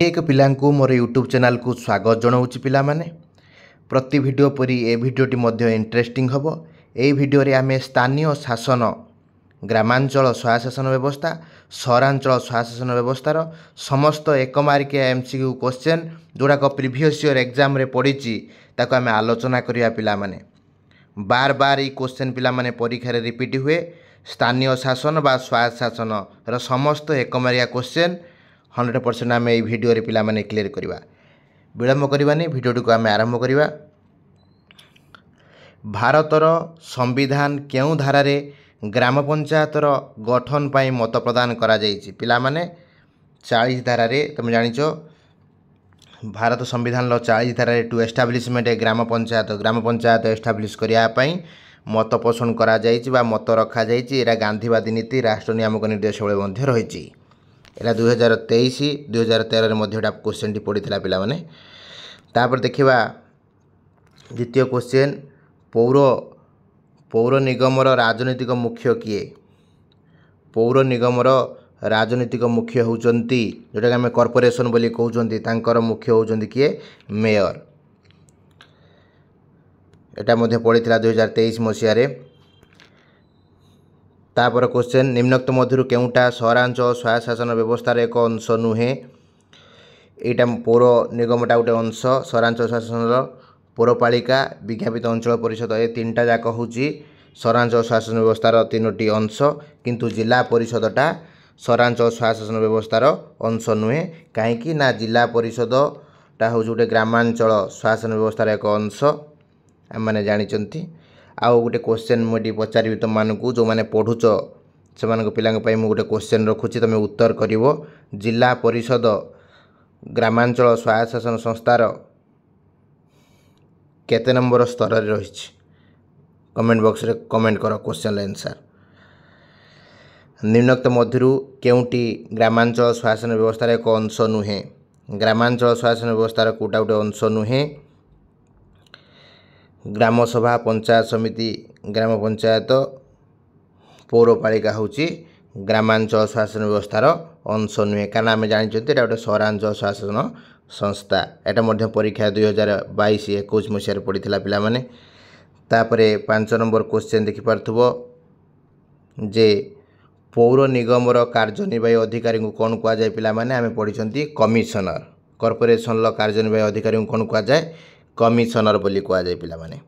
एक पिलांकु मोर YouTube channel को स्वागत जनाऊँच पिला माने प्रति वीडियो परी ए वीडियोटी मध्य इंटरेस्टिंग हम ए वीडियो रे आमे स्थानीय शासन ग्रामांचल स्वयंशासन व्यवस्था सहरांचल स्वयंशासन व्यवस्थार समस्त एक मार्किया एमसीक्यू क्वेश्चन जोड़ाक प्रीवियस ईयर एग्जाम रे पड़ी ताको आमे आलोचना करिया पिला माने बार बार ये क्वेश्चन पिला माने परीक्षा रे रिपीट हुए स्थानीय शासन बा स्वयंशासन र समस्त एक मार्किया क्वेश्चन 100% आम ये भिडियो रे पिला माने क्लियर करवा विलंब करवानी भिडियोटी को आम आरंभ करवा। भारतर संविधान क्यों धारा रे ग्राम पंचायतर गठन पाई मत प्रदान करा जायछि पिला माने 40 धारा रे तुम जानिछ भारत संविधान 40 धारा रे to establishment a gram panchayat establish करिया पाई मत पोषण करा जायछि बा मत रखा जायछि। एरा गांधीवादी नीति राष्ट्र नियामक निर्देशावली मध्य रहिछि। एला 2023-2013 मध्य क्वेश्चन टी पड़ीला पिला माने। तापर देखिबा द्वितीय क्वेश्चन पौर निगमर राजनीतिक मुख्य किए। पौर निगमर राजनीतिक मुख्य होउचंती जोटा आम कॉर्पोरेशन बोली कहउचंती तांकर मुख्य होउचंती किए मेयर। एटा मध्य पड़ीला 2023 मसिया रे। तापर क्वेश्चन निम्नोक्त मध्यरु केउटा सहरांचल स्वयंशासन व्यवस्थार एक अंश नुहे। एटा पौर निगमटा गोटे अंश सहरांचल शासन पौरपालिका विज्ञापित अंचल परिषद ए तीनटा जाक होची सहरांचल शासन व्यवस्थार तीनोटी अंश किंतु जिला परिषदटा सहरांचल स्वयंशासन व्यवस्थार अंश नुहे कहीं ना जिला परिषदटा हूँ गोटे ग्रामांचल स्वयंशासन व्यवस्थार एक अंश आम मैंने जानी। आउ गोटे क्वेश्चन मुझे पचारि तुम मानू जो मैंने पढ़ुच से पिला गोटे क्वेश्चन रखुची तुम उत्तर कर जिला परिषद ग्रामांचल स्वयंशासन संस्थार केते नंबर स्तर रही कमेंट बॉक्स रे कमेंट कर क्वेश्चन आंसर। निम्नोक्त मध्यरु केउटी ग्रामांचल स्वयंशासन व्यवस्थार एक अंश नुहे। ग्रामांचल स्वयंशासन व्यवस्थार कोटा गोटे अंश नुहे। ग्राम सभा पंचायत समिति ग्राम पंचायत पौरपालिका होची ग्रामांचल शासन व्यवस्थार अंश नुहे कारण आम जानी एटा गोटे सहरांचल शासन संस्था। एटा मध्य परीक्षा 2022-21 मसीह पड़ीला पिला माने। तापरे 5 नंबर क्वेश्चन देखि पारथुबो जे पौर निगमर कार्यनिर्वाही अधिकारी को कौन कह जाए पिला माने आमे पढ़ी कमिशनर। कॉर्पोरेशन लो कार्यनिर्वाही अधिकारी को कौन कह जाए कमिशनर बोली कह जाए पिला माने।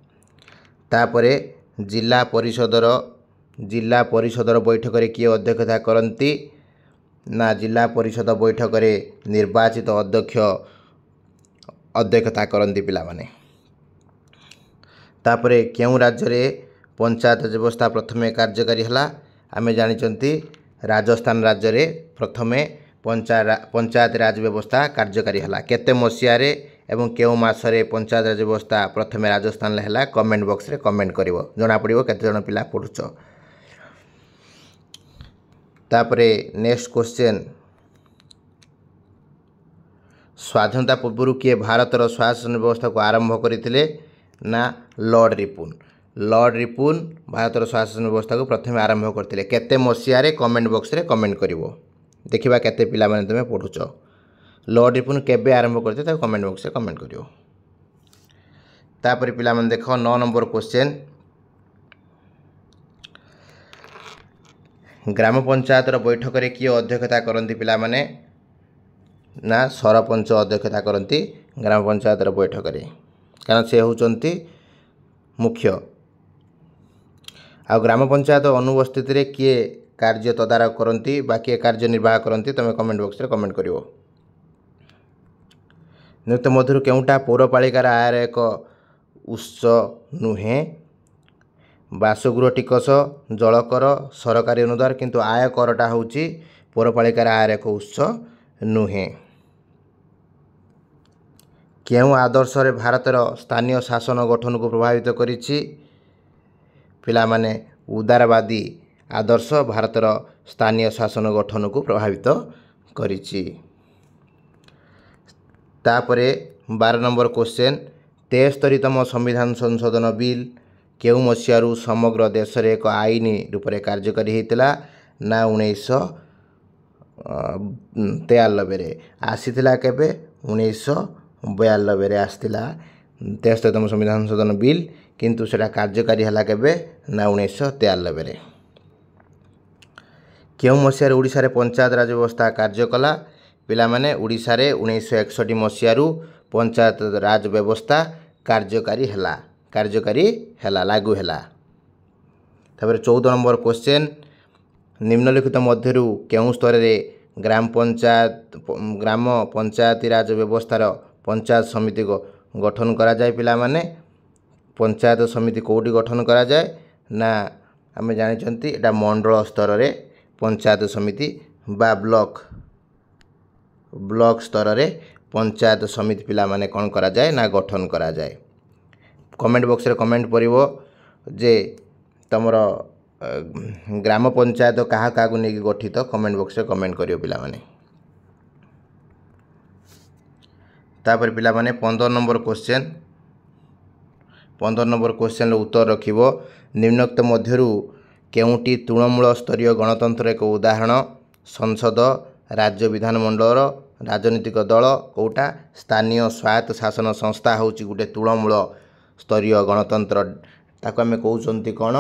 तापरे जिला परिषदर बैठक रे किए अध्यक्षता करती ना जिला परिषद बैठक रे निर्वाचित अध्यक्ष अध्यक्षता करती पिला माने। तापरे क्यों राज्य रे पंचायत व्यवस्था प्रथमे कार्यकारी हला आमे जानिचंती राजस्थान राज्य रे प्रथमे पंचायत राज व्यवस्था कार्यकारी हला केते मसिया रे एवं केउ मासरे पंचायत राज व्यवस्था प्रथमे राजस्थान है कमेंट बॉक्स रे कमेंट करिवो जना पड़िवो केते जण पिला पढुच। तापरे नेक्स्ट क्वेश्चन स्वाधीनता पूर्व किए भारतर स्वयंशासन व्यवस्था को आरंभ करथिले ना लॉर्ड रिपुन। लॉर्ड रिपुन भारतर स्वयंशासन व्यवस्था को प्रथमे आरंभ करथिले केते मसिया रे कमेंट बॉक्स रे कमेंट करिवो देखिबा केते पिला माने तुमे पढुच। लॉर्ड रिपुन केबे आरंभ करते ताको कमेंट बॉक्स रे कमेंट करियो। तापर पिला माने देखो 9 नंबर क्वेश्चन ग्राम पंचायत बैठक रे किए अध्यक्षता करती पिला माने ना सरपंच अध्यक्षता करती ग्राम पंचायत बैठक रे कारण से होचंती मुख्य। आ ग्राम पंचायत अनुपस्थित रे किए कार्य तदारक करती बा किए कार्य निर्वाह करती तुम कमेंट बॉक्स रे कमेंट करिवो। निम्नोक्त मध्यरु केउटा पौरपालिकार आयर एक उत्स नुहे। बासगृह टिकस जलकर सरकारी अनुदान किंतु आय करटा होची पौरपालिकार आयर एक उत्स नुहे। केउ आदर्श रे भारतर स्थानीय शासन गठन को प्रभावित करिछि पिला माने उदारवादी आदर्श भारतर स्थानीय शासन गठन को प्रभावित करिछि। तापरे 12 नंबर क्वेश्चन 73तम संविधान संशोधन बिल केउ मसियारू समग्र देश रे एक आईन रूप में कार्यकारी होता ना ତେୟାନବେ ଆସିଥିଲା କେବେ 1992 ଆସିଥିଲା 73ତମ ସମ୍ବିଧାନ ସଂଶୋଧନ ବିଲ୍ କିନ୍ତୁ ସେଟା କାର୍ଯ୍ୟକାରୀ ହେଲା କେବେ ନା 1993 କେଉଁ ମସିହାରେ ଓଡ଼ିଶାରେ ପଞ୍ଚାୟତ ରାଜ ବ୍ୟବସ୍ଥା କାର୍ଯ୍ୟ କଲା ପିଲାମାନେ ଓଡ଼ିଶାରେ 1961 ମସିହାରୁ ପଞ୍ଚାୟତ ରାଜ ବ୍ୟବସ୍ଥା କାର୍ଯ୍ୟକାରୀ ହେଲା ଲାଗୁ ହେଲା। ତାପରେ 14 ନମ୍ବର କ୍ୱେଶ୍ଚନ୍ ନିମ୍ନଲିଖିତ ମଧ୍ୟରୁ କେଉଁ ସ୍ତରରେ ଗ୍ରାମ ପଞ୍ଚାୟତି ରାଜ ବ୍ୟବସ୍ଥାର ପଞ୍ଚାୟତ ସମିତି ଗଠନ କରାଯାଏ ପିଲାମାନେ ପଞ୍ଚାୟତ ସମିତି କେଉଁଠି ଗଠନ କରାଯାଏ ନା ଆମେ ଜାଣିଛନ୍ତି ଏଟା ମଣ୍ଡଳ ସ୍ତରରେ ପଞ୍ଚାୟତ ସମିତି ବା ବ୍ଲକ ସ୍ତରରେ ପଞ୍ଚାୟତ ସମିତି ପିଲାମାନେ କ'ଣ କରାଯାଏ ନା ଗଠନ କରାଯାଏ। କମେଣ୍ଟ ବକ୍ସରେ କମେଣ୍ଟ କରିବ ଯେ ତମର ଗ୍ରାମ ପଞ୍ଚାୟତ କାହାକୁ ନେଇକି ଗଠିତ କମେଣ୍ଟ ବକ୍ସରେ କମେଣ୍ଟ କରିବ ପିଲାମାନେ। ତାପରେ ପିଲାମାନେ 15 ନମ୍ବର କ୍ୱେଶ୍ଚନର ଉତ୍ତର ରଖିବ ନିମ୍ନୋକ୍ତ ମଧ୍ୟରୁ କେଉଁଟି ତୃଣମୂଳ ସ୍ତରୀୟ ଗଣତନ୍ତ୍ର ଏକ ଉଦାହରଣ ସଂସଦ ରାଜ୍ୟ ବିଧାନମଣ୍ଡଳର ରାଜନୈତିକ ଦଳ କେଉଁଟା ସ୍ଥାନୀୟ ସ୍ୱାୟତ୍ତ ଶାସନ ସଂସ୍ଥା ହେଉଛି ଗୋଟେ ତୃଣମୂଳ ସ୍ତରୀୟ ଗଣତନ୍ତ୍ର ତାକୁ ଆମେ କହୁଛନ୍ତି କ'ଣ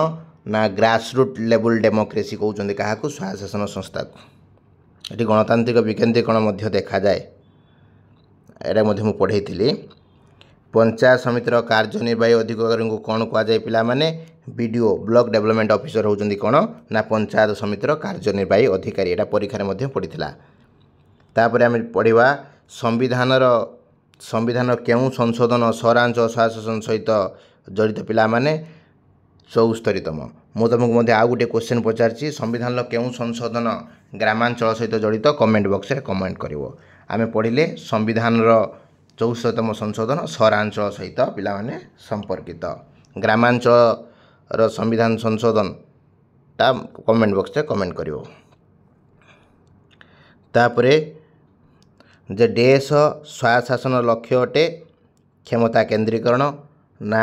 ନା ଗ୍ରାସରୁଟ୍ ଲେବୁଲ୍ ଡେମୋକ୍ରେସି କହୁଛନ୍ତି କାହାକୁ ସ୍ୱାୟତ୍ତ ଶାସନ ସଂସ୍ଥାକୁ। ଏଠି ଗଣତାନ୍ତ୍ରିକ ବିକେନ୍ଦ୍ରୀକରଣ ମଧ୍ୟ ଦେଖାଯାଏ ଏଇଟା ମଧ୍ୟ ମୁଁ ପଢ଼େଇଥିଲି। ପଞ୍ଚାୟତ ସମିତିର କାର୍ଯ୍ୟନିର୍ବାହୀ ଅଧିକାରୀଙ୍କୁ କ'ଣ କୁହାଯାଏ ପିଲାମାନେ ବିଡ଼ିଓ ବ୍ଲକ ଡେଭଲପମେଣ୍ଟ ଅଫିସର ହେଉଛନ୍ତି କ'ଣ ନା ପଞ୍ଚାୟତ ସମିତିର କାର୍ଯ୍ୟନିର୍ବାହୀ ଅଧିକାରୀ ଏଇଟା ପରୀକ୍ଷାରେ ମଧ୍ୟ ପଡ଼ିଥିଲା। ତାପରେ ଆମେ ପଢ଼ିବା ସମ୍ବିଧାନର କେଉଁ ସଂଶୋଧନ ସହରାଞ୍ଚଳ ସ୍ୱାୟତ୍ତ ସହିତ ଜଡ଼ିତ ପିଲାମାନେ 74ତମ। ମୁଁ ତୁମକୁ ମଧ୍ୟ ଆଉ ଗୋଟିଏ କ୍ୱେଶ୍ଚନ୍ ପଚାରିଛି ସମ୍ବିଧାନର କେଉଁ ସଂଶୋଧନ ଗ୍ରାମାଞ୍ଚଳ ସହିତ ଜଡ଼ିତ କମେଣ୍ଟ ବକ୍ସରେ କମେଣ୍ଟ କରିବ। ଆମେ ପଢ଼ିଲେ ସମ୍ବିଧାନର 74ତମ ସଂଶୋଧନ ସହରାଞ୍ଚଳ ସହିତ ପିଲାମାନେ ସମ୍ପର୍କିତ ଗ୍ରାମାଞ୍ଚଳର ସମ୍ବିଧାନ ସଂଶୋଧନଟା କମେଣ୍ଟ ବକ୍ସରେ କମେଣ୍ଟ କରିବ। ତାପରେ ଯେ ଦେଶ ସ୍ୱାୟତ୍ତ ଶାସନ ଲକ୍ଷ୍ୟ ଅଟେ କ୍ଷମତା କେନ୍ଦ୍ରୀକରଣ ନା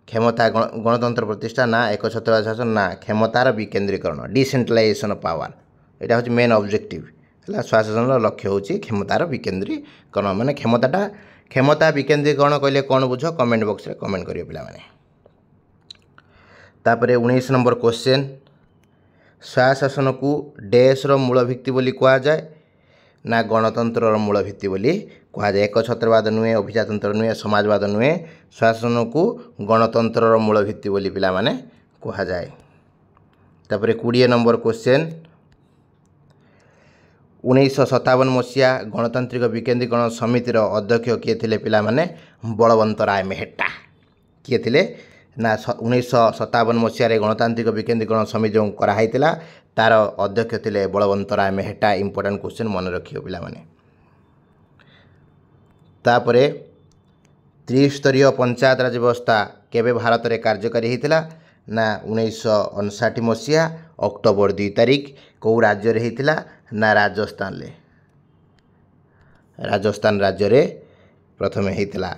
କ୍ଷମତା ଗଣତନ୍ତ୍ର ପ୍ରତିଷ୍ଠା ନା ଏକଛତ୍ରବାଦ ଶାସନ ନା କ୍ଷମତାର ବିକେନ୍ଦ୍ରୀକରଣ ଡିସେଣ୍ଟ୍ରାଲାଇଜେସନ୍ ଅଫ୍ ପାୱାର ଏଇଟା ହେଉଛି ମେନ୍ ଅବଜେକ୍ଟିଭ୍ ହେଲା। ସ୍ୱାୟତ୍ତ ଶାସନର ଲକ୍ଷ୍ୟ ହେଉଛି କ୍ଷମତାର ବିକେନ୍ଦ୍ରୀକରଣ ମାନେ କ୍ଷମତା ବିକେନ୍ଦ୍ରୀକରଣ କହିଲେ କ'ଣ ବୁଝ କମେଣ୍ଟ ବକ୍ସରେ କମେଣ୍ଟ କରିବ ପିଲାମାନେ। ତାପରେ 19 ନମ୍ବର କ୍ୱେଶ୍ଚନ୍ ସ୍ୱାୟତ୍ତ ଶାସନକୁ ଡେସ୍ର ମୂଳ ଭିତ୍ତି ବୋଲି କୁହାଯାଏ ନା ଗଣତନ୍ତ୍ରର ମୂଳ ଭିତ୍ତି ବୋଲି କୁହାଯାଏ। ଏକଛତ୍ରବାଦ ନୁହେଁ ଅଭିଜାତତନ୍ତ୍ର ନୁହେଁ ସମାଜବାଦ ନୁହେଁ ସ୍ୱାୟତ୍ତ ଶାସନକୁ ଗଣତନ୍ତ୍ରର ମୂଳ ଭିତ୍ତି ବୋଲି ପିଲାମାନେ କୁହାଯାଏ। ତାପରେ 20 ନମ୍ବର କ୍ୱେଶ୍ଚନ୍ 1957 ମସିହା ଗଣତାନ୍ତ୍ରିକ ବିକେନ୍ଦ୍ରୀକରଣ ସମିତିର ଅଧ୍ୟକ୍ଷ କିଏ ଥିଲେ ପିଲାମାନେ ବଳବନ୍ତ ରାୟ ମେହେଟ୍ଟା କିଏ ଥିଲେ ନା 1957 ମସିହାରେ ଗଣତାନ୍ତ୍ରିକ ବିକେନ୍ଦ୍ରୀକରଣ ସମିତି ଯେଉଁ କରାହୋଇଥିଲା ତାର ଅଧ୍ୟକ୍ଷ ଥିଲେ ବଳବନ୍ତ ରାୟ ମେହେଟ୍ଟା ଇମ୍ପୋର୍ଟାଣ୍ଟ କ୍ୱେଶ୍ଚନ୍ ମନେ ରଖିବ ପିଲାମାନେ। ତାପରେ ତ୍ରିସ୍ତରୀୟ ପଞ୍ଚାୟତ ରାଜ ବ୍ୟବସ୍ଥା କେବେ ଭାରତରେ କାର୍ଯ୍ୟକାରୀ ହୋଇଥିଲା ନା 1959 ମସିହା ଅକ୍ଟୋବର 2 ତାରିଖ କେଉଁ ରାଜ୍ୟରେ ହୋଇଥିଲା ନା ରାଜସ୍ଥାନ ରାଜ୍ୟରେ ପ୍ରଥମେ ହୋଇଥିଲା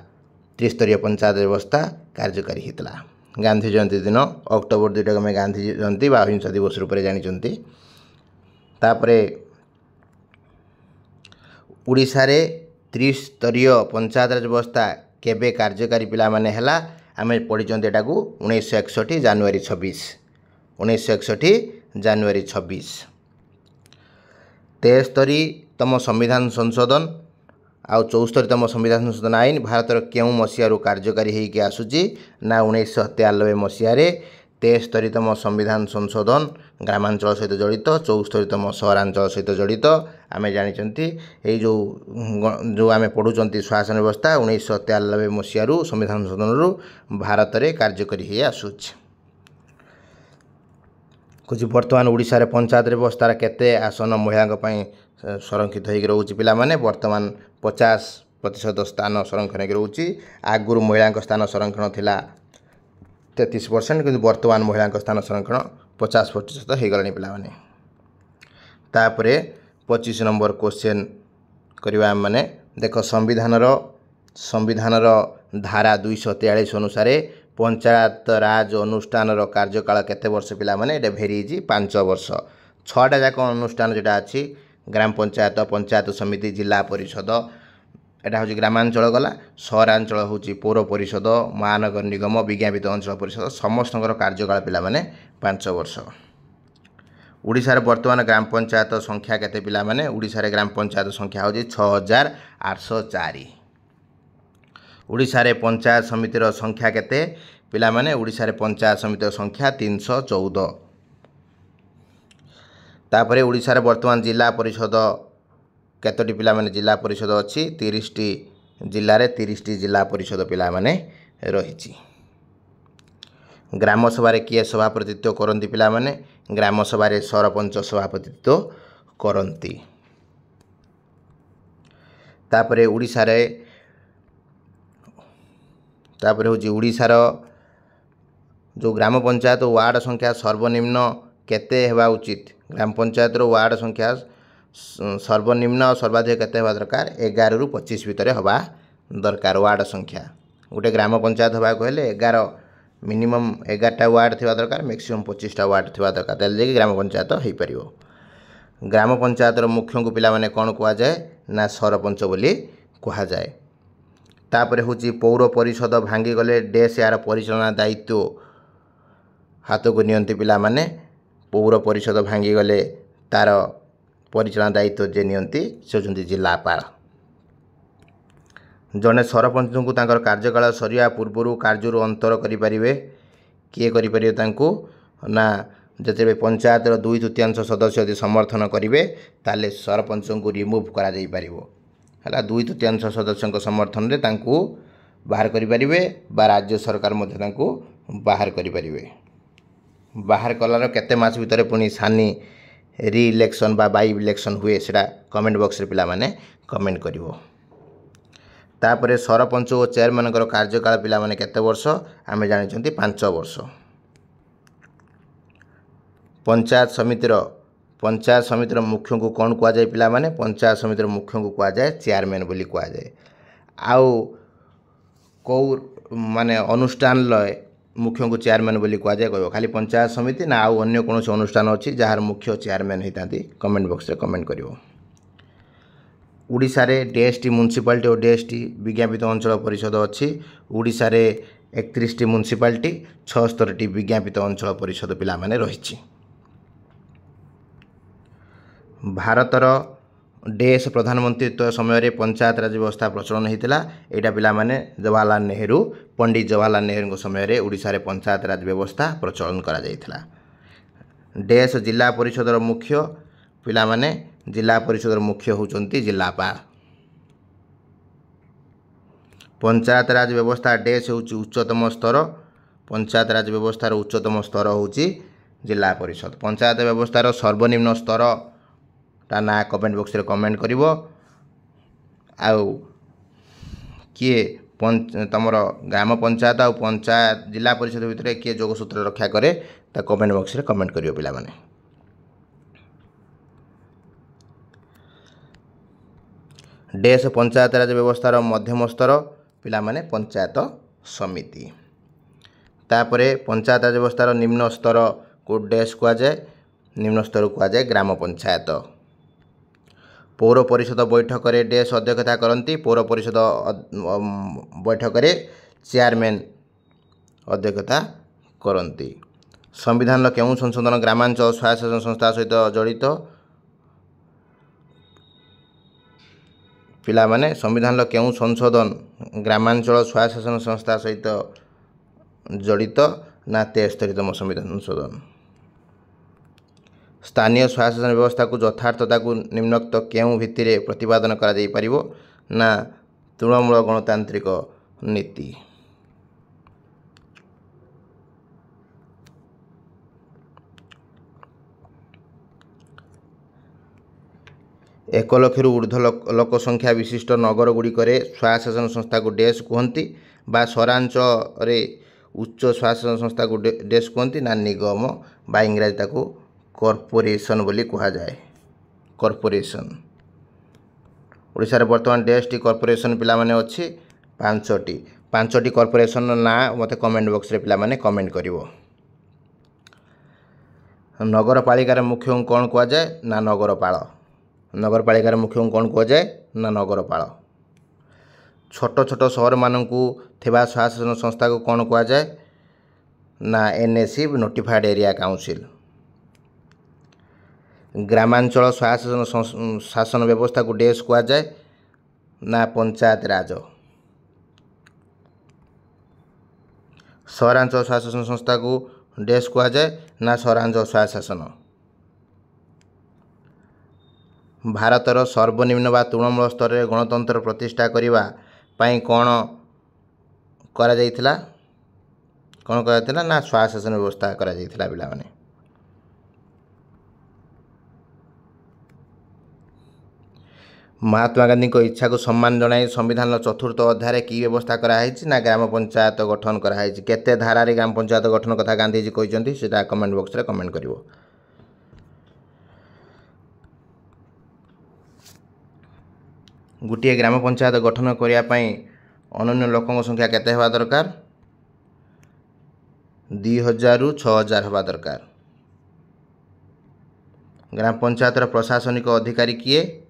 ତ୍ରିସ୍ତରୀୟ ପଞ୍ଚାୟତ ବ୍ୟବସ୍ଥା କାର୍ଯ୍ୟକାରୀ ହୋଇଥିଲା। ଗାନ୍ଧୀ ଜୟନ୍ତୀ ଦିନ ଅକ୍ଟୋବର 2ଟାକୁ ଆମେ ଗାନ୍ଧୀ ଜୟନ୍ତୀ ବା ଅହିଂସ ଦିବସ ରୂପରେ ଜାଣିଛନ୍ତି। ତାପରେ ଓଡ଼ିଶାରେ ତ୍ରିସ୍ତରୀୟ ପଞ୍ଚାୟତ ରାଜ ବ୍ୟବସ୍ଥା କେବେ କାର୍ଯ୍ୟକାରୀ ପିଲାମାନେ ହେଲା ଆମେ ପଢ଼ିଛନ୍ତି ଏଟାକୁ 1961 ଜାନୁଆରୀ 26 73ତମ ସମ୍ବିଧାନ ସଂଶୋଧନ ଆଉ 74ତମ ସମ୍ବିଧାନ ସଂଶୋଧନ ଆଇନ ଭାରତର କେଉଁ ମସିହାରୁ କାର୍ଯ୍ୟକାରୀ ହୋଇକି ଆସୁଛି ନା 1993 ମସିହାରେ 73ତମ ସମ୍ବିଧାନ ସଂଶୋଧନ ଗ୍ରାମାଞ୍ଚଳ ସହିତ ଜଡ଼ିତ 74ତମ ସହରାଞ୍ଚଳ ସହିତ ଜଡ଼ିତ। ଆମେ ଜାଣିଛନ୍ତି ଏଇ ଯେଉଁ ଆମେ ପଢ଼ୁଛନ୍ତି ଶାସନ ବ୍ୟବସ୍ଥା 1993 ମସିହାରୁ ସମ୍ବିଧାନ ସଂଶୋଧନରୁ ଭାରତରେ କାର୍ଯ୍ୟକାରୀ ହୋଇ ଆସୁଛି। କହୁଛି ବର୍ତ୍ତମାନ ଓଡ଼ିଶାରେ ପଞ୍ଚାୟତ ବ୍ୟବସ୍ଥାର କେତେ ଆସନ ମହିଳାଙ୍କ ପାଇଁ ସଂରକ୍ଷିତ ହୋଇକି ରହୁଛି ପିଲାମାନେ ବର୍ତ୍ତମାନ 50% ସ୍ଥାନ ସଂରକ୍ଷଣ ହୋଇକି ରହୁଛି। ଆଗରୁ ମହିଳାଙ୍କ ସ୍ଥାନ ସଂରକ୍ଷଣ ଥିଲା 33% କିନ୍ତୁ ବର୍ତ୍ତମାନ ମହିଳାଙ୍କ ସ୍ଥାନ ସଂରକ୍ଷଣ 50% ହୋଇଗଲାଣି ପିଲାମାନେ। ତାପରେ 25 ନମ୍ବର କ୍ୱେଶ୍ଚନ୍ କରିବା ଆମମାନେ ଦେଖ ସମ୍ବିଧାନର ଧାରା 243 ଅନୁସାରେ ପଞ୍ଚାୟତ ରାଜ ଅନୁଷ୍ଠାନର କାର୍ଯ୍ୟକାଳ କେତେ ବର୍ଷ ପିଲାମାନେ ଏଇଟା ଭେରି ହେଇଛି 5 ବର୍ଷ। 6ଟା ଯାକ ଅନୁଷ୍ଠାନ ଯେଉଁଟା ଅଛି ग्राम पंचायत पंचायत समिति जिला परिषद एटा हूँ ग्रामांचल गला सहरांचल हूँ पौर परिषद महानगर निगम विज्ञापित अंचल परिषद समस्त कार्यकाल पिला माने 5 वर्ष। ओडिशार वर्तमान ग्राम पंचायत संख्या केते पिला माने ओडिशार ग्राम पंचायत संख्या हूँ 6804। ओडिशार पंचायत समितिर संख्या केते पिला माने ओडिशार पंचायत समितिर संख्या 314। तापरे ओडिशार वर्तमान जिला परिषद केतोटी पिला माने जिला परिषद अच्छी 30 टी जिल्ला रे 30 टी जिला परिषद पिला माने रहिछि। ग्राम सभा रे किए सभापतित्व करंती पिला माने ग्राम सभा रे सरपंच सभापतित्व करंती। तापरे ओडिशार ओडिशार जो ग्राम पंचायत वार्ड संख्या सर्वनिम्न केते हेबा उचित ग्राम पंचायत रो वार्ड संख्या सर्वनिम्न और सर्वाधिक केते हेबा दरकार 11 रु 25 भितर हेबा दरकार। वार्ड संख्या गोटे ग्राम पंचायत हेबा कहले 11 मिनिमम 11टा वार्ड थिबा दरकार मैक्सिमम 25टा वार्ड थिबा दरकार तेल जे ग्राम पंचायत हेई परिवो। ग्राम पंचायत रो मुख्य को पिला माने कोन कुआ जाय ना सरपंच बोली कुआ जाय। तापरे होची पौर परिषद भांगी गले डेस यार परिचालना दायित्व हाथ को नियंती पिला माने पौर परिषद भांगी गले तार परिचालना दायित्व जे नियंती से होचंती जिलापाल। जने सरपंच को तांकर कार्यकाल सरिया पूर्व कार्य अंतर करि परिबे किए करि परिबे तांको ना जते पंचायत रो 2/3 सदस्य यदि समर्थन करिवे ताले सरपंच को रिमूव करा जाई परिबो हला 2/3 सदस्यों समर्थन रे तांको बाहर करि परिबे बा राज्य सरकार मध्ये तांको बाहर करि परिबे। बाहर कलार केते मास भितर पुनी सानी रि इलेक्शन बा बाई इलेक्शन हुए सेटा कमेंट बॉक्स रे पिला माने कमेंट करिवो। तापरे सरपंच और चेयरमैन कार्यकाल पिला माने केते वर्ष आमे जानिछंती 5 वर्ष। पंचायत समितिर मुख्य को कौन कुआ जाए पिला माने पंचायत समितिर मुख्य को कुआ जाए चेयरमैन बोली कुआ जाए। आउ को माने अनुष्ठान लय मुख्य को चेयरमैन बोली कुआ जाए कहबो खाली पंचायत समिति ना आउ अन्य कोनोसी अनुष्ठान अछि जहार मुख्य चेयरमैन हेतांती कमेंट बॉक्स रे कमेंट करिवो। ओडिशा रे डीएसटी म्युनिसिपालिटी और डीएसटी विज्ञापित अंचल परिषद अच्छी। ओडिशा रे 31 टी म्युनिसिपालिटी 76 टी विज्ञापित अंचल परिषद पिला माने रहिछि। भारतर देश प्रधानमंत्रीत्व समय रे पंचायत राज व्यवस्था प्रचलन होता। यहाँ पिला माने जवाहरलाल नेहरू पंडित जवाहरलाल नेहरू समय रे ओडिशा रे पंचायत राज व्यवस्था प्रचलन करा जायथिला। देश जिला परिषद मुख्य पिला माने जिला परिषद मुख्य होचंती जिलापाल। पंचायत राज व्यवस्था देश होची उच्चतम स्तर पंचायत राज व्यवस्थार उच्चतम स्तर होची जिला परिषद। पंचायत व्यवस्थार सर्वनिम्न स्तर ता ना कमेंट बॉक्स रे कमेंट करिवो। आउ किए तमर ग्राम पंचायत और पंचायत जिला परिषद भितर किए जोगसूत्र रक्षा करे ता कमेंट बॉक्स रे कमेंट करिवो पिला माने। देश पंचायत राज व्यवस्थार मध्यम स्तर पिला माने पंचायत समिति। तापरे पंचायत राज व्यवस्थार निम्न स्तर को डेस कुआ जाए निम्न स्तर कुआ जाए ग्राम पंचायत। पौर परिषद बैठक रे डेस अध्यक्षता करती। पौर परिषद बैठक रे चेयरमैन अध्यक्षता करती। संविधान केउं संशोधन ग्रामांचल स्वायत्त संस्था सहित जड़ित पिला माने संविधान केउं संशोधन ग्रामांचल स्वायत्त संस्था सहित जड़ित ना 73तम संविधान संशोधन। स्थानीय स्वशासन व्यवस्था को यथार्थता को निम्नोक्त केउं भित्तिरे प्रतिपादन करा जाई परिबो ना तृणमूल गणतांत्रिक नीति। 1 लक्षରୁ ऊर्ध्व लोक संख्या विशिष्ट नगर गुड़िकरे स्वशासन संस्था को डेस कहती बा सहरांचल उच्च स्वशासन संस्था को डेस कहती ना निगम बा इंग्राजी ताको कॉर्पोरेशन बोली कहा जाए। कॉर्पोरेशन ओडिशा रे वर्तमान डेसटी कॉर्पोरेशन पिला माने अछि 5टी कॉर्पोरेशन ना मते कमेंट बॉक्स रे पिला माने कमेंट करिवो। नगरपालिकार मुख्य कौन कह जाए ना नगरपाल। नगरपालिकार मुख्य को कौन कहुए ना नगरपाल। छोट छोट सहर मानू थिबा स्वशासन संस्था को कौन कहुए ना एनएसी नोटिफाइड एरिया काउंसिल। ग्रामांचल स्वशासन शासन व्यवस्था को डेस कहुए ना पंचायत राज। सहरांचल स्वशासन संस्था को डेस कहुए ना सहरांचल स्वशासन। भारतर सर्वनिम्न बा तृणमूल स्तर में गणतंत्र प्रतिष्ठा करने पाई कौन करा जाइथिला कौन करा ना स्वशासन व्यवस्था करा जाइथिला पिला माने। महात्मा गांधी को इच्छा को सम्मान जनाई संविधान चतुर्थ अध्याय की व्यवस्था कराई ना ग्राम पंचायत गठन कराई केते धारारे ग्राम पंचायत गठन कथा गांधीजी कहते सीटा कमेंट बॉक्स रे कमेंट करिवो। गोटे ग्राम पंचायत गठन करिया पई अनन्य लोकों संख्या केते हेबा दरकार 2000 रु 6000 हेबा दरकार। ग्राम पंचायत प्रशासनिक अधिकारी किए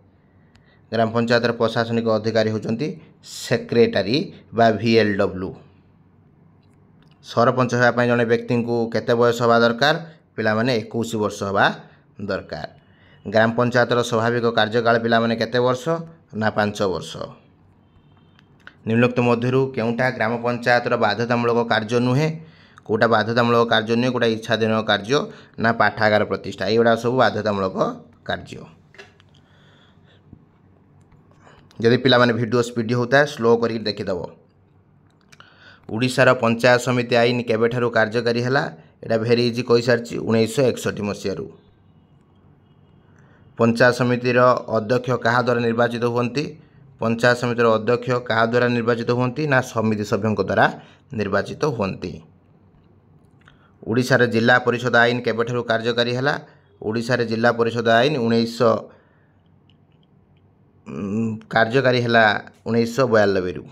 ग्राम पंचायत प्रशासनिक अधिकारी होचंती सेक्रेटरी बा VLW। सरपंच होगापी जड़े व्यक्ति को केते बयस हवा दरकार पिला माने 21 वर्ष हवा दरकार। ग्राम पंचायत स्वाभाविक कार्यकाल पिला माने केते वर्ष ना 5 वर्ष। निम्नोक्त मध्यरु केउटा ग्राम पंचायत बाध्यतामूलक कार्य नुहे कोटा बाध्यतामूलक कार्य नुहे कोटा इच्छाधीन कार्य ना पाठागार प्रतिष्ठा एगुड़ा सब बाध्यतामूलक कार्य। जदि पिला माने वीडियो स्पीड होता है स्लो करके देखिदेव। ओडिशार पंचायत समिति आईन केबेठारु कार्यकारी हैला एटा भेरी इजी कहि सारछि 1961 मसीहारु। पंचायत समितिर अध्यक्ष कहा द्वारा निर्वाचित होती पंचायत समितिर अध्यक्ष कहा द्वारा निर्वाचित होती ना समिति सभ्यों द्वारा निर्वाचित होती। ओडिशार जिला परिषद आईन केबेठारु कार्यकारी हैला ओडिशार जिला परिषद आईन 1900 कार्यकारी हैला 1992 रु।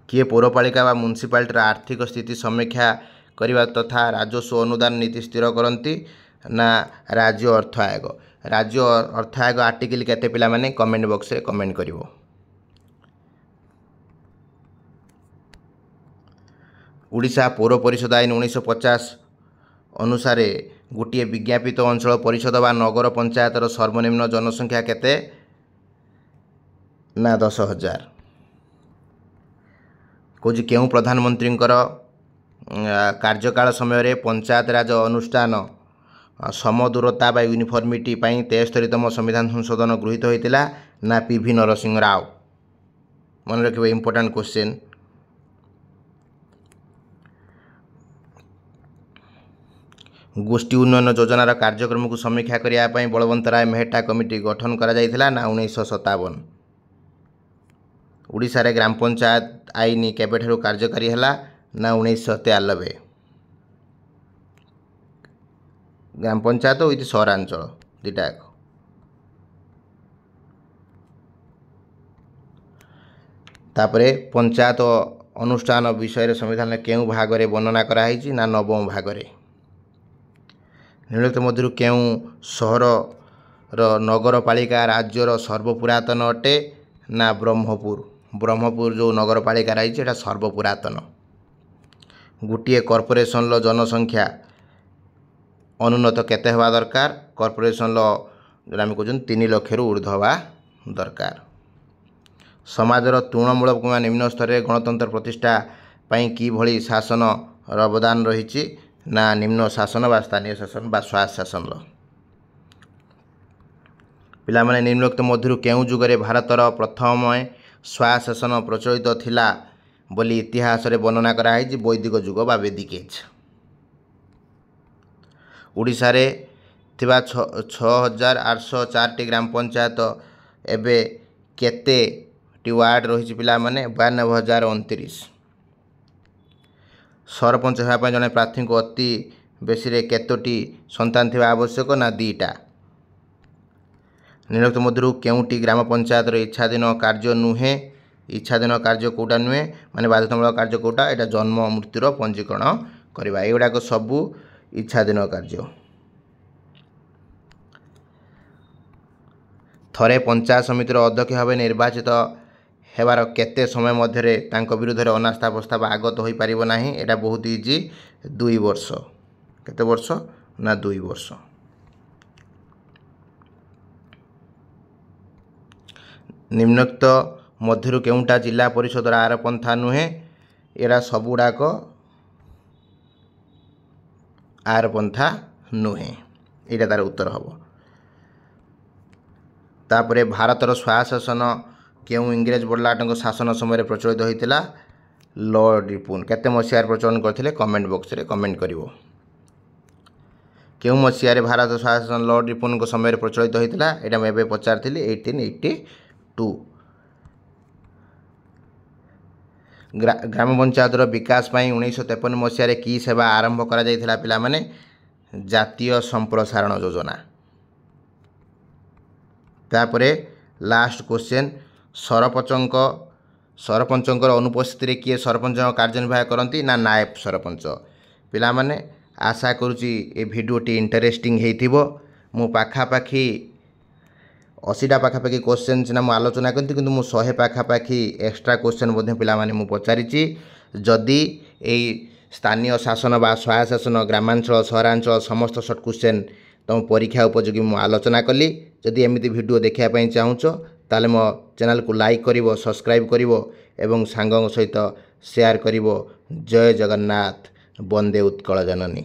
किए पौरपालिका व म्युनिसिपालिटी आर्थिक स्थिति समीक्षा करने तथा राजस्व अनुदान नीति स्थिर करती ना राज्य अर्थ आयोग। राज्य अर्थ आयोग आर्टिकल केते पिला माने कमेंट बॉक्स रे कमेंट करिवो। ओडिशा पौर परिषद आईन 1950 अनुसार गोटे विज्ञापित अंचल परिषद बा नगर पंचायतर सर्वनिम्न जनसंख्या केते ना 10,000। कौज केउ प्रधानमंत्री कार्यकाल समय पंचायत राज अनुष्ठान समदूरता बा यूनिफॉर्मिटी 73तम संविधान संशोधन गृहीत होता ना PV नरसिंह राव। मन रखिए इंपोर्टेंट क्वेश्चन। गोष्ठी उन्नयन योजनार कार्यक्रम को समीक्षा करने बलवंत राय मेहटा कमिटी गठन करा जाइथिला ना 1957। ओडिशा रे ग्राम पंचायत आईन केबेठारु कार्यकारी हैला ना 1993। ग्राम पंचायत विथ सहरांचल दुटा एक। तापरे पंचायत अनुष्ठान विषय संविधान केउ भाग रे वर्णना कराई ना 9 भाग रे। निम्नलिखित मध्यरु केउ सहर नगरपालिका राज्यर सर्वपुरातन अटे ना ब्रह्मपुर। ब्रह्मपुर जो नगरपालिका रही है सर्वपुरातन। गोटे कॉर्पोरेशन लो जनसंख्या अनुन्नत केते हवा दरकार कॉर्पोरेशन लो आम कहते 3 लाख रु ऊर्ध्व हवा दरकार। समाजर तृणमूल निम्न स्तर में गणतंत्र प्रतिष्ठा पाई कि भली शासन अवदान रही ना निम्न शासन बा स्थानीय शासन बा स्वायत्त शासन। पिला माने निम्नलिखित मध्यरु केउ जुगरे भारतर प्रथम स्वायत्त शासन प्रचलित थिला बोली इतिहास रे वर्णना कराई वैदिक जुग बा वैदिक एज। ओडिशा रे थिबा 6804 ग्राम पंचायत एबे केते टी वार्ड रही पिला माने 92,029। सरपंच होगा जड़े प्रार्थी को अति बेसी रे केतोटी संतान थिबा आवश्यक ना 2टा। निम्नलिखित मध्यरु केउटी ग्राम पंचायत इच्छाधीन कार्य नुहे इच्छाधीन कार्य कोटा नुहे माने बाध्यतामूलक कार्य कोटा एटा जन्म मृत्युर पंजीकरण करवा एगुड़ाक सबू इच्छाधीन कार्य। ଥରେ ପଞ୍ଚାୟତ ସମିତିର ଅଧ୍ୟକ୍ଷ ଭାବେ ନିର୍ବାଚିତ ହେବାର କେତେ ସମୟ ମଧ୍ୟରେ ତାଙ୍କ ବିରୁଦ୍ଧରେ ଅନାସ୍ଥା ପ୍ରସ୍ତାବ ଆଗତ ହୋଇପାରିବ ନାହିଁ? ଏଇଟା ବହୁତ ଇଜି, 2 ବର୍ଷ। କେତେ ବର୍ଷ ନା 2 ବର୍ଷ। ନିମ୍ନୋକ୍ତ ମଧ୍ୟରୁ କେଉଁଟା ଜିଲ୍ଲା ପରିଷଦର ଆର ପନ୍ଥା ନୁହେଁ? ଏରା ସବୁଗୁଡ଼ାକ ଆର ପନ୍ଥା ନୁହେଁ। ଏଇଟା ତାର ଉତ୍ତର ହେବ। ତାପରେ ଭାରତର ସ୍ୱାୟତ୍ତ କେଉଁ ଇଂରେଜ ବଡ଼ଲାଟଙ୍କ ଶାସନ ସମୟରେ ପ୍ରଚଳିତ ହୋଇଥିଲା? Lord Ripon. କେତେ ମସିହାରେ ପ୍ରଚଳନ କରିଥିଲେ? କମେଣ୍ଟ ବକ୍ସରେ କମେଣ୍ଟ କରିବ। କେଉଁ ମସିହାରେ ଭାରତ ସ୍ୱାୟତ୍ତ ଲର୍ଡ ରିପନ୍ଙ୍କ ସମୟରେ ପ୍ରଚଳିତ ହୋଇଥିଲା? ଏଇଟା ମୁଁ ଏବେ ପଚାରିଥିଲି, 1882। ଗ୍ରାମ ପଞ୍ଚାୟତର ବିକାଶ ପାଇଁ 1953 ମସିହାରେ କି ସେବା ଆରମ୍ଭ କରାଯାଇଥିଲା ପିଲାମାନେ? ଜାତୀୟ ସମ୍ପ୍ରସାରଣ ଯୋଜନା। ତାପରେ ଲାଷ୍ଟ କ୍ୱେଶ୍ଚନ୍, ସରପଞ୍ଚଙ୍କର ଅନୁପସ୍ଥିତିରେ କିଏ ସରପଞ୍ଚଙ୍କ କାର୍ଯ୍ୟନିର୍ବାହ କରନ୍ତି? ନା ନାୟବ ସରପଞ୍ଚ। ପିଲାମାନେ ଆଶା କରୁଛି ଏ ଭିଡ଼ିଓଟି ଇଣ୍ଟରେଷ୍ଟିଂ ହେଇଥିବ। ମୁଁ ପାଖାପାଖି 80ଟା ପାଖାପାଖି କ୍ୱେଶ୍ଚନ୍ ସିନା ମୁଁ ଆଲୋଚନା କରିଛି, କିନ୍ତୁ ମୁଁ 100 ପାଖାପାଖି ଏକ୍ସଟ୍ରା କ୍ୱେଶ୍ଚନ୍ ମଧ୍ୟ ପିଲାମାନେ ମୁଁ ପଚାରିଛି। ଯଦି ଏଇ ସ୍ଥାନୀୟ ଶାସନ ବା ସ୍ୱାୟତ୍ତ ଶାସନ, ଗ୍ରାମାଞ୍ଚଳ, ସହରାଞ୍ଚଳ ସମସ୍ତ ସର୍ଟ କ୍ୱେଶ୍ଚନ୍ ତୁମ ପରୀକ୍ଷା ଉପଯୋଗୀ ମୁଁ ଆଲୋଚନା କଲି। ଯଦି ଏମିତି ଭିଡ଼ିଓ ଦେଖିବା ପାଇଁ ଚାହୁଁଛ ତାହେଲେ ମୋ ଚ୍ୟାନେଲକୁ ଲାଇକ୍ କରିବ, ସବସ୍କ୍ରାଇବ୍ କରିବ ଏବଂ ସାଙ୍ଗଙ୍କ ସହିତ ସେୟାର କରିବ। ଜୟ ଜଗନ୍ନାଥ, ବନ୍ଦେ ଉତ୍କଳ ଜନନୀ।